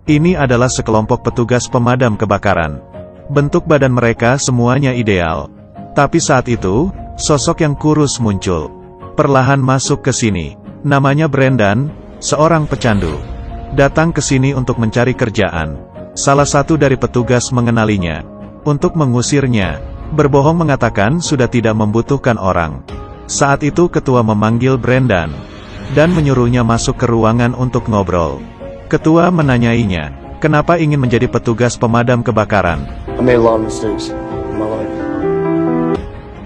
Ini adalah sekelompok petugas pemadam kebakaran. Bentuk badan mereka semuanya ideal. Tapi saat itu, sosok yang kurus muncul. Perlahan masuk ke sini. Namanya Brendan, seorang pecandu. Datang ke sini untuk mencari kerjaan. Salah satu dari petugas mengenalinya. Untuk mengusirnya, berbohong mengatakan sudah tidak membutuhkan orang. Saat itu ketua memanggil Brendan dan menyuruhnya masuk ke ruangan untuk ngobrol. Ketua menanyainya, kenapa ingin menjadi petugas pemadam kebakaran?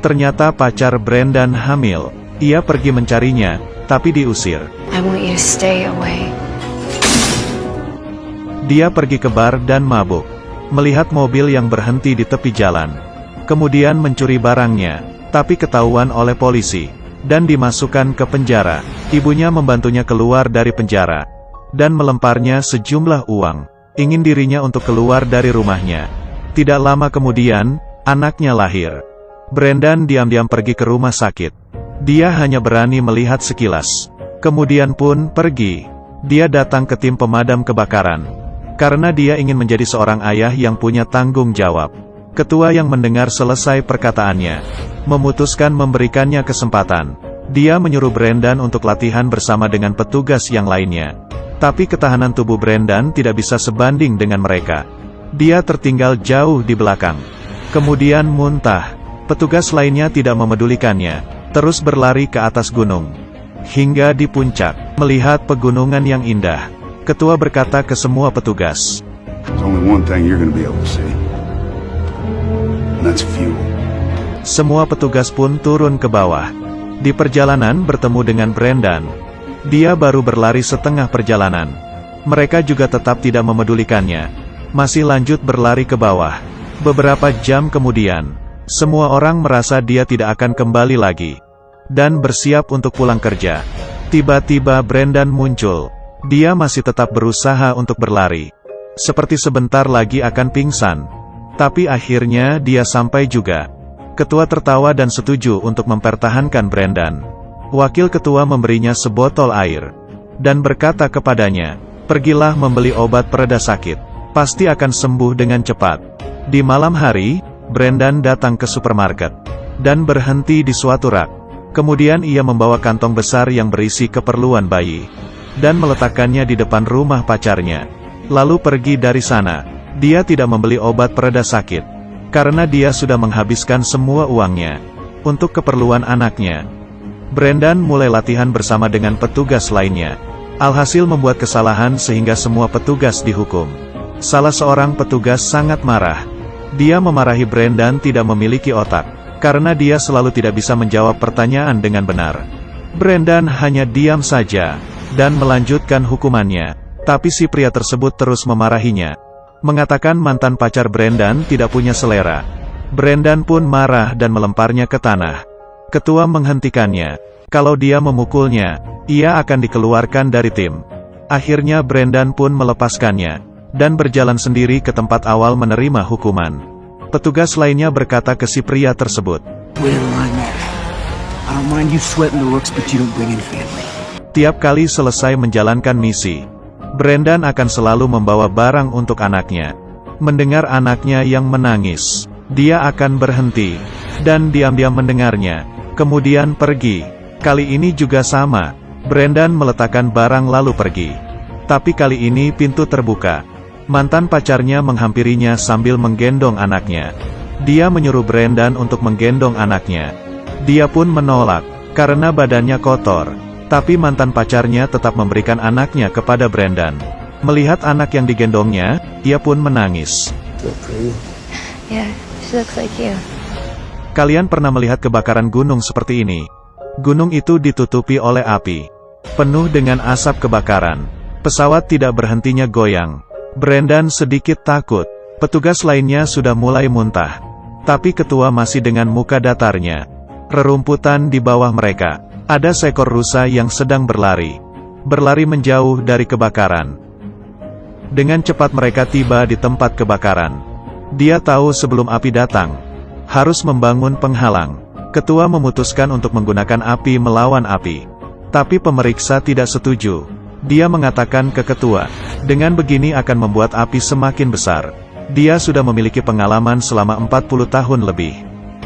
Ternyata pacar Brendan hamil. Ia pergi mencarinya, tapi diusir. Dia pergi ke bar dan mabuk. Melihat mobil yang berhenti di tepi jalan. Kemudian mencuri barangnya, tapi ketahuan oleh polisi. Dan dimasukkan ke penjara. Ibunya membantunya keluar dari penjara. Dan melemparnya sejumlah uang. Ingin dirinya untuk keluar dari rumahnya. Tidak lama kemudian, anaknya lahir. Brendan diam-diam pergi ke rumah sakit. Dia hanya berani melihat sekilas. Kemudian pun pergi. Dia datang ke tim pemadam kebakaran. Karena dia ingin menjadi seorang ayah yang punya tanggung jawab. Ketua yang mendengar selesai perkataannya, memutuskan memberikannya kesempatan. Dia menyuruh Brendan untuk latihan bersama dengan petugas yang lainnya. Tapi ketahanan tubuh Brendan tidak bisa sebanding dengan mereka. Dia tertinggal jauh di belakang. Kemudian muntah. Petugas lainnya tidak memedulikannya, terus berlari ke atas gunung. Hingga di puncak, melihat pegunungan yang indah. Ketua berkata ke semua petugas, semua petugas pun turun ke bawah. Di perjalanan bertemu dengan Brendan. Dia baru berlari setengah perjalanan. Mereka juga tetap tidak memedulikannya. Masih lanjut berlari ke bawah. Beberapa jam kemudian, semua orang merasa dia tidak akan kembali lagi. Dan bersiap untuk pulang kerja. Tiba-tiba Brendan muncul. Dia masih tetap berusaha untuk berlari. Seperti sebentar lagi akan pingsan. Tapi akhirnya dia sampai juga. Ketua tertawa dan setuju untuk mempertahankan Brendan. Wakil ketua memberinya sebotol air. Dan berkata kepadanya, pergilah membeli obat pereda sakit. Pasti akan sembuh dengan cepat. Di malam hari, Brendan datang ke supermarket. Dan berhenti di suatu rak. Kemudian ia membawa kantong besar yang berisi keperluan bayi. Dan meletakkannya di depan rumah pacarnya. Lalu pergi dari sana. Dia tidak membeli obat pereda sakit. Karena dia sudah menghabiskan semua uangnya. Untuk keperluan anaknya. Brendan mulai latihan bersama dengan petugas lainnya. Alhasil membuat kesalahan sehingga semua petugas dihukum. Salah seorang petugas sangat marah. Dia memarahi Brendan tidak memiliki otak. Karena dia selalu tidak bisa menjawab pertanyaan dengan benar. Brendan hanya diam saja. Dan melanjutkan hukumannya. Tapi si pria tersebut terus memarahinya. Mengatakan mantan pacar Brendan tidak punya selera. Brendan pun marah dan melemparnya ke tanah. Ketua menghentikannya. Kalau dia memukulnya, ia akan dikeluarkan dari tim. Akhirnya Brendan pun melepaskannya. Dan berjalan sendiri ke tempat awal menerima hukuman. Petugas lainnya berkata ke si pria tersebut. Tiap kali selesai menjalankan misi, Brendan akan selalu membawa barang untuk anaknya. Mendengar anaknya yang menangis, dia akan berhenti, dan diam-diam mendengarnya, kemudian pergi. Kali ini juga sama, Brendan meletakkan barang lalu pergi. Tapi kali ini pintu terbuka. Mantan pacarnya menghampirinya sambil menggendong anaknya. Dia menyuruh Brendan untuk menggendong anaknya. Dia pun menolak, karena badannya kotor. Tapi mantan pacarnya tetap memberikan anaknya kepada Brendan. Melihat anak yang digendongnya, ia pun menangis. Kalian pernah melihat kebakaran gunung seperti ini? Gunung itu ditutupi oleh api. Penuh dengan asap kebakaran. Pesawat tidak berhentinya goyang. Brendan sedikit takut. Petugas lainnya sudah mulai muntah. Tapi ketua masih dengan muka datarnya. Rerumputan di bawah mereka. Ada seekor rusa yang sedang berlari. Berlari menjauh dari kebakaran. Dengan cepat mereka tiba di tempat kebakaran. Dia tahu sebelum api datang, harus membangun penghalang. Ketua memutuskan untuk menggunakan api melawan api. Tapi pemeriksa tidak setuju. Dia mengatakan ke ketua, dengan begini akan membuat api semakin besar. Dia sudah memiliki pengalaman selama 40 tahun lebih.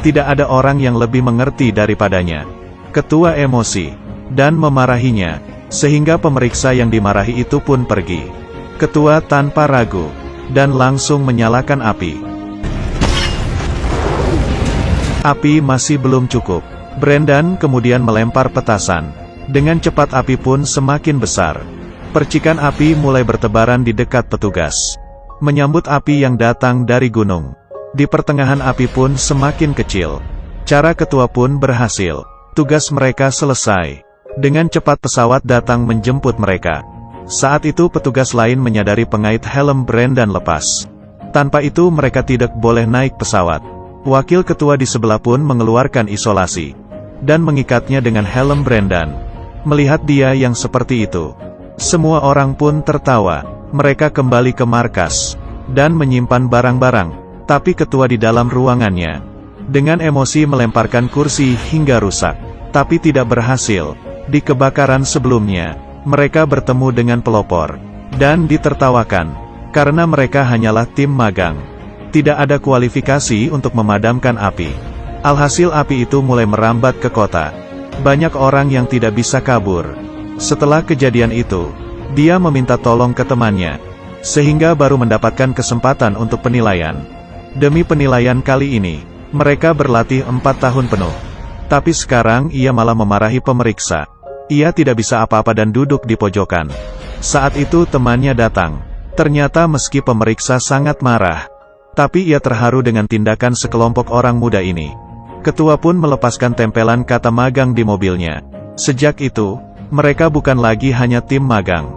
Tidak ada orang yang lebih mengerti daripadanya. Ketua emosi dan memarahinya, sehingga pemeriksa yang dimarahi itu pun pergi. Ketua tanpa ragu dan langsung menyalakan api. Api masih belum cukup. Brendan kemudian melempar petasan. Dengan cepat api pun semakin besar. Percikan api mulai bertebaran di dekat petugas, menyambut api yang datang dari gunung. Di pertengahan api pun semakin kecil. Cara ketua pun berhasil. Tugas mereka selesai. Dengan cepat pesawat datang menjemput mereka. Saat itu petugas lain menyadari pengait helm Brendan lepas. Tanpa itu mereka tidak boleh naik pesawat. Wakil ketua di sebelah pun mengeluarkan isolasi dan mengikatnya dengan helm Brendan. Melihat dia yang seperti itu, semua orang pun tertawa. Mereka kembali ke markas dan menyimpan barang-barang, tapi ketua di dalam ruangannya dengan emosi melemparkan kursi hingga rusak, tapi tidak berhasil. Di kebakaran sebelumnya, mereka bertemu dengan pelopor dan ditertawakan karena mereka hanyalah tim magang. Tidak ada kualifikasi untuk memadamkan api. Alhasil api itu mulai merambat ke kota. Banyak orang yang tidak bisa kabur. Setelah kejadian itu, dia meminta tolong ke temannya, sehingga baru mendapatkan kesempatan untuk penilaian. Demi penilaian kali ini, mereka berlatih 4 tahun penuh. Tapi sekarang ia malah memarahi pemeriksa. Ia tidak bisa apa-apa dan duduk di pojokan. Saat itu temannya datang. Ternyata meski pemeriksa sangat marah, tapi ia terharu dengan tindakan sekelompok orang muda ini. Ketua pun melepaskan tempelan kata magang di mobilnya. Sejak itu, mereka bukan lagi hanya tim magang.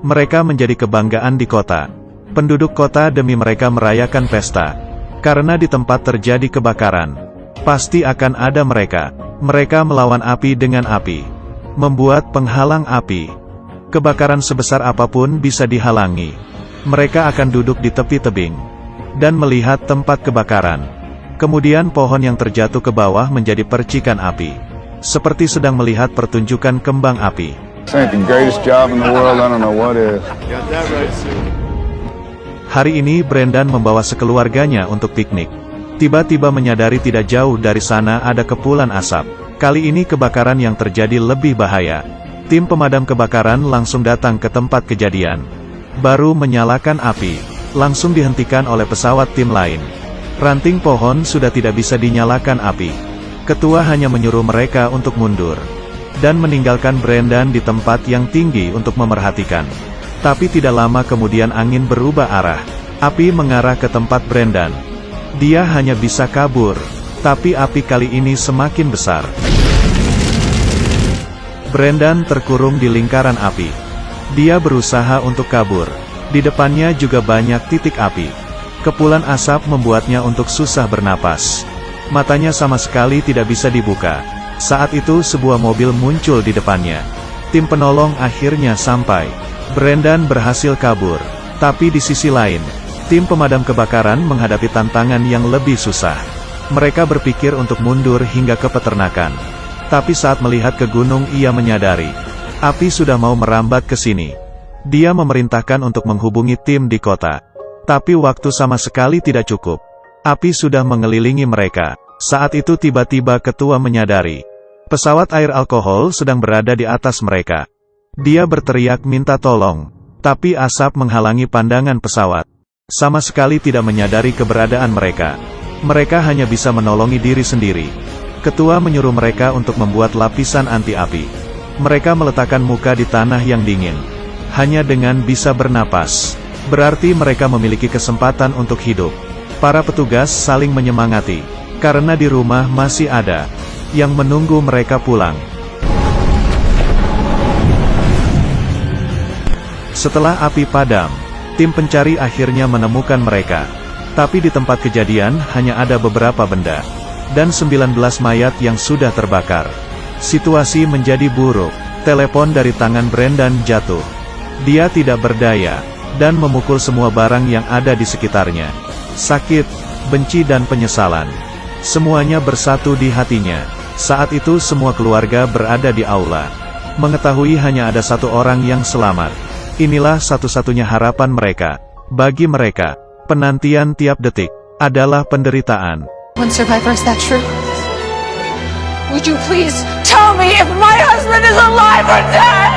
Mereka menjadi kebanggaan di kota. Penduduk kota demi mereka merayakan pesta. Karena di tempat terjadi kebakaran, pasti akan ada mereka. Mereka melawan api dengan api. Membuat penghalang api. Kebakaran sebesar apapun bisa dihalangi. Mereka akan duduk di tepi tebing dan melihat tempat kebakaran. Kemudian pohon yang terjatuh ke bawah menjadi percikan api. Seperti sedang melihat pertunjukan kembang api. Hari ini Brendan membawa sekeluarganya untuk piknik. Tiba-tiba menyadari tidak jauh dari sana ada kepulan asap. Kali ini kebakaran yang terjadi lebih bahaya. Tim pemadam kebakaran langsung datang ke tempat kejadian. Baru menyalakan api, langsung dihentikan oleh pesawat tim lain. Ranting pohon sudah tidak bisa dinyalakan api. Ketua hanya menyuruh mereka untuk mundur dan meninggalkan Brendan di tempat yang tinggi untuk memerhatikan. Tapi tidak lama kemudian angin berubah arah. Api mengarah ke tempat Brendan. Dia hanya bisa kabur, tapi api kali ini semakin besar. Brendan terkurung di lingkaran api. Dia berusaha untuk kabur. Di depannya juga banyak titik api. Kepulan asap membuatnya untuk susah bernapas. Matanya sama sekali tidak bisa dibuka. Saat itu sebuah mobil muncul di depannya. Tim penolong akhirnya sampai. Brendan berhasil kabur. Tapi di sisi lain, tim pemadam kebakaran menghadapi tantangan yang lebih susah. Mereka berpikir untuk mundur hingga ke peternakan. Tapi saat melihat ke gunung ia menyadari, api sudah mau merambat ke sini. Dia memerintahkan untuk menghubungi tim di kota. Tapi waktu sama sekali tidak cukup. Api sudah mengelilingi mereka. Saat itu tiba-tiba ketua menyadari, pesawat air alkohol sedang berada di atas mereka. Dia berteriak minta tolong. Tapi asap menghalangi pandangan pesawat. Sama sekali tidak menyadari keberadaan mereka. Mereka hanya bisa menolongi diri sendiri. Ketua menyuruh mereka untuk membuat lapisan anti-api. Mereka meletakkan muka di tanah yang dingin. Hanya dengan bisa bernapas, berarti mereka memiliki kesempatan untuk hidup. Para petugas saling menyemangati, karena di rumah masih ada yang menunggu mereka pulang. Setelah api padam, tim pencari akhirnya menemukan mereka. Tapi di tempat kejadian hanya ada beberapa benda, dan 19 mayat yang sudah terbakar. Situasi menjadi buruk. Telepon dari tangan Brendan jatuh. Dia tidak berdaya, dan memukul semua barang yang ada di sekitarnya. Sakit, benci dan penyesalan. Semuanya bersatu di hatinya. Saat itu semua keluarga berada di aula. Mengetahui hanya ada satu orang yang selamat. Inilah satu-satunya harapan mereka. Bagi mereka, penantian tiap detik adalah penderitaan. One survivor, is that true? Would you please tell me if my husband is alive or dead?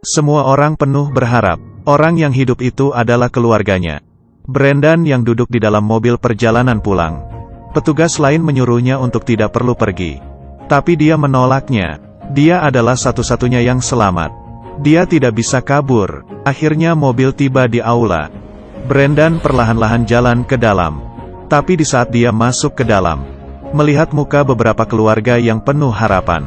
Semua orang penuh berharap. Orang yang hidup itu adalah keluarganya. Brendan yang duduk di dalam mobil perjalanan pulang. Petugas lain menyuruhnya untuk tidak perlu pergi. Tapi dia menolaknya. Dia adalah satu-satunya yang selamat. Dia tidak bisa kabur. Akhirnya mobil tiba di aula. Brendan perlahan-lahan jalan ke dalam. Tapi di saat dia masuk ke dalam, melihat muka beberapa keluarga yang penuh harapan,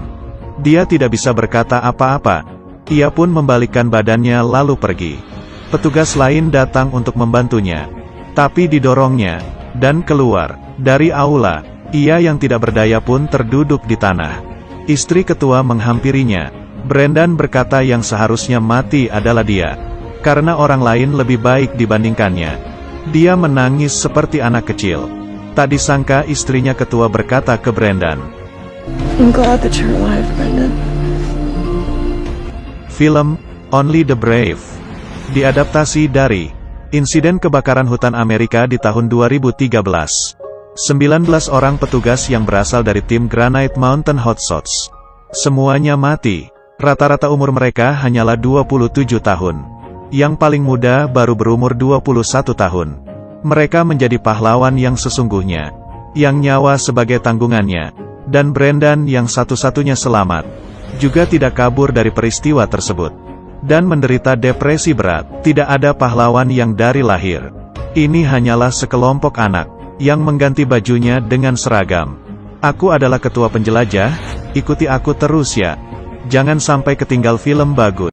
dia tidak bisa berkata apa-apa. Ia pun membalikkan badannya lalu pergi. Petugas lain datang untuk membantunya. Tapi didorongnya, dan keluar dari aula. Ia yang tidak berdaya pun terduduk di tanah. Istri ketua menghampirinya. Brendan berkata yang seharusnya mati adalah dia. Karena orang lain lebih baik dibandingkannya. Dia menangis seperti anak kecil. Tak disangka istrinya ketua berkata ke Brendan, I'm glad that you're alive, Brendan. Film Only the Brave diadaptasi dari insiden kebakaran hutan Amerika di tahun 2013. 19 orang petugas yang berasal dari tim Granite Mountain Hotshots. Semuanya mati. Rata-rata umur mereka hanyalah 27 tahun. Yang paling muda baru berumur 21 tahun. Mereka menjadi pahlawan yang sesungguhnya. Yang nyawa sebagai tanggungannya. Dan Brendan yang satu-satunya selamat. Juga tidak kabur dari peristiwa tersebut. Dan menderita depresi berat. Tidak ada pahlawan yang dari lahir. Ini hanyalah sekelompok anak yang mengganti bajunya dengan seragam. Aku adalah ketua penjelajah, ikuti aku terus ya. Jangan sampai ketinggal film bagus.